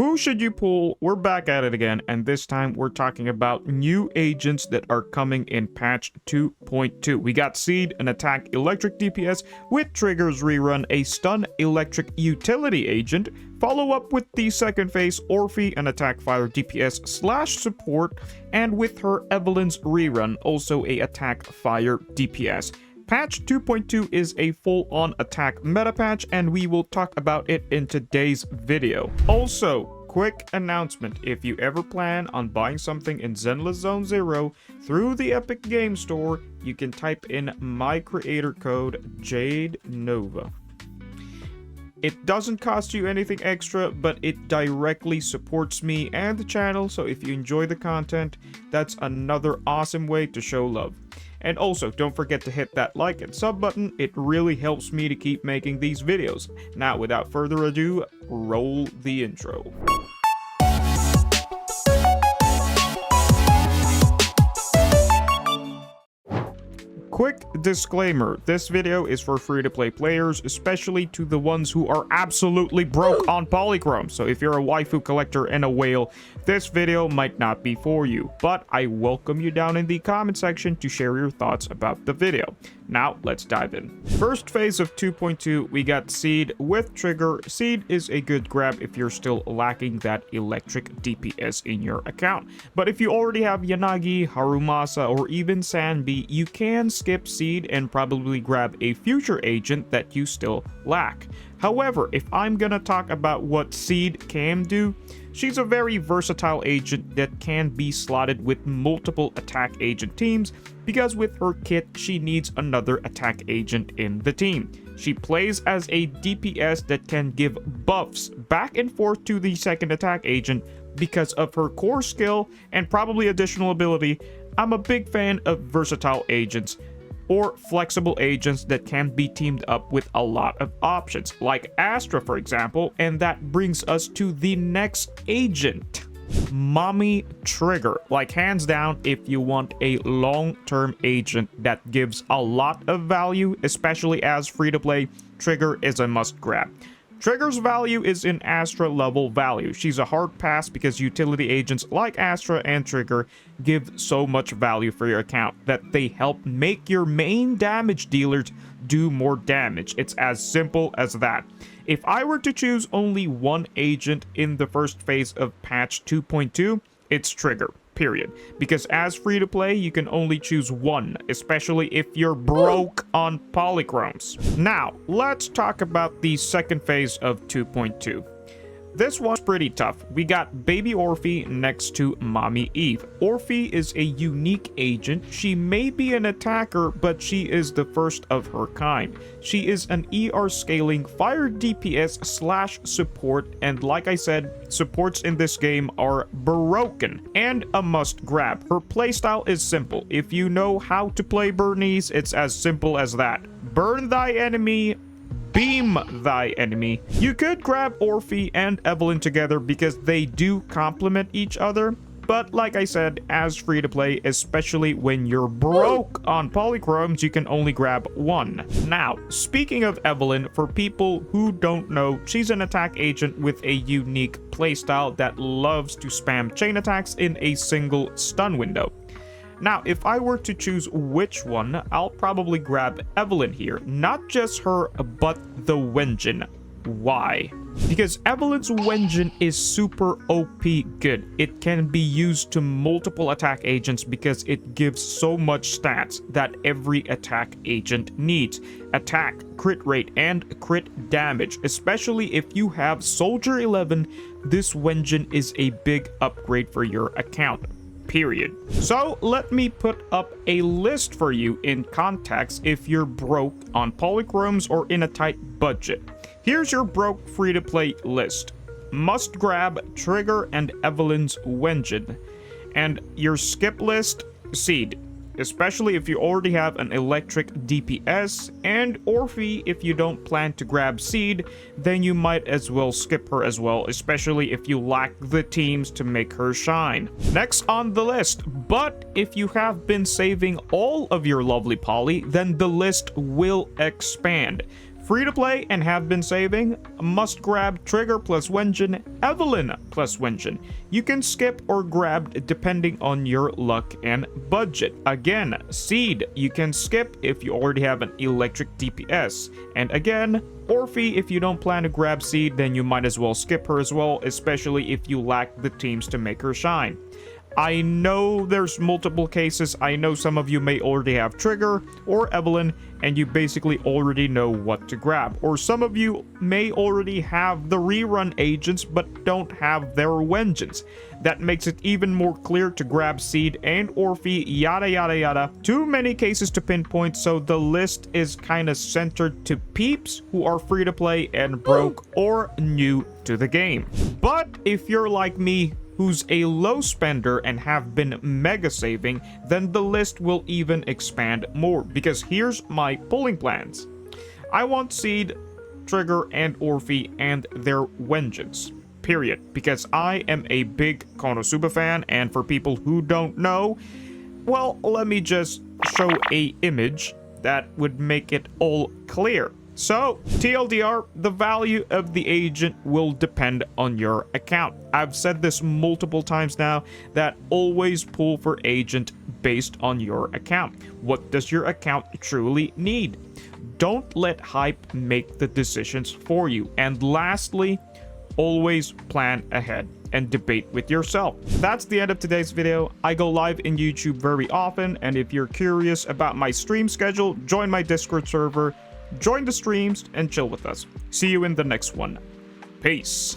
Who should you pull? We're back at it again, and this time we're talking about new agents that are coming in patch 2.2. We got Seed, an attack electric DPS with triggers rerun, a stun electric utility agent. Follow up with the second phase Orphie, an attack fire DPS slash support, and with her Evelyn's rerun, also a attack fire DPS. Patch 2.2 is a full-on attack meta patch, and we will talk about it in today's video. Also, quick announcement, if you ever plan on buying something in Zenless Zone Zero through the Epic Game Store, you can type in my creator code JADENOVA. It doesn't cost you anything extra, but it directly supports me and the channel, so if you enjoy the content, that's another awesome way to show love. And also, don't forget to hit that like and sub button, it really helps me to keep making these videos. Now, without further ado, roll the intro. Quick disclaimer, this video is for free-to-play players, especially to the ones who are absolutely broke on Polychromes. So if you're a waifu collector and a whale, this video might not be for you. But I welcome you down in the comment section to share your thoughts about the video. Now, let's dive in. First phase of 2.2, we got Seed with Trigger. Seed is a good grab if you're still lacking that electric DPS in your account. But if you already have Yanagi, Harumasa, or even Sanbi, you can skip Seed and probably grab a future agent that you still lack. However, if I'm gonna talk about what Seed can do, she's a very versatile agent that can be slotted with multiple attack agent teams, because with her kit, she needs another attack agent in the team. She plays as a DPS that can give buffs back and forth to the second attack agent because of her core skill and probably additional ability. I'm a big fan of versatile agents, or flexible agents that can be teamed up with a lot of options, like Astra for example, and that brings us to the next agent. Mommy Trigger. Like, hands down, if you want a long-term agent that gives a lot of value, especially as free-to-play, Trigger is a must-grab. Trigger's value is in Astra level value. She's a hard pass because utility agents like Astra and Trigger give so much value for your account that they help make your main damage dealers do more damage. It's as simple as that. If I were to choose only one agent in the first phase of patch 2.2, it's Trigger. Period. Because as free-to-play, you can only choose one, especially if you're broke on Polychromes. Now, let's talk about the second phase of 2.2. This one's pretty tough. We got Baby Orphie next to Mommy Eve. Orphie is a unique agent. She may be an attacker, but she is the first of her kind. She is an ER scaling fire DPS slash support, and like I said, supports in this game are broken and a must grab. Her playstyle is simple. If you know how to play Burnese, it's as simple as that. Burn thy enemy, beam thy enemy. You could grab Orphie and Evelyn together because they do complement each other, but like I said, as free to play, especially when you're broke on Polychromes, you can only grab one. Now, speaking of Evelyn, for people who don't know, she's an attack agent with a unique playstyle that loves to spam chain attacks in a single stun window. Now, if I were to choose which one, I'll probably grab Evelyn here. Not just her, but the Wengine. Why? Because Evelyn's Wengine is super OP good. It can be used to multiple attack agents because it gives so much stats that every attack agent needs. Attack, crit rate, and crit damage. Especially if you have Soldier 11, this Wengine is a big upgrade for your account. Period. So let me put up a list for you in context if you're broke on Polychromes or in a tight budget. Here's your broke free-to-play list. Must grab Trigger and Evelyn's Wengine. And your skip list, Seed. Especially if you already have an electric DPS, and Orphie if you don't plan to grab Seed, then you might as well skip her as well, especially if you lack the teams to make her shine. Next on the list, but if you have been saving all of your lovely Poly, then the list will expand. free to play and have been saving, must grab Trigger plus Wengine, Evelyn plus Wengine. You can skip or grab depending on your luck and budget. Again, Seed you can skip if you already have an electric DPS. And again, Orphie, if you don't plan to grab Seed, then you might as well skip her as well, especially if you lack the teams to make her shine. I know there's multiple cases. I know some of you may already have Trigger or Evelyn and you basically already know what to grab. Or some of you may already have the rerun agents but don't have their Wengines. That makes it even more clear to grab Seed and Orphie, yada yada yada. Too many cases to pinpoint, so the list is kinda centered to peeps who are free to play and broke or new to the game. But if you're like me, who's a low spender and have been mega saving, then the list will even expand more, because here's my pulling plans. I want Seed, Trigger, and Orphie and their Wengines, period, because I am a big Konosuba fan, and for people who don't know, well, let me just show a image that would make it all clear. So, TLDR, the value of the agent will depend on your account. I've said this multiple times now, that always pull for agent based on your account. What does your account truly need? Don't let hype make the decisions for you. And lastly, always plan ahead and debate with yourself. That's the end of today's video. I go live in YouTube very often, and if you're curious about my stream schedule, join my Discord server. Join the streams and chill with us. See you in the next one. Peace.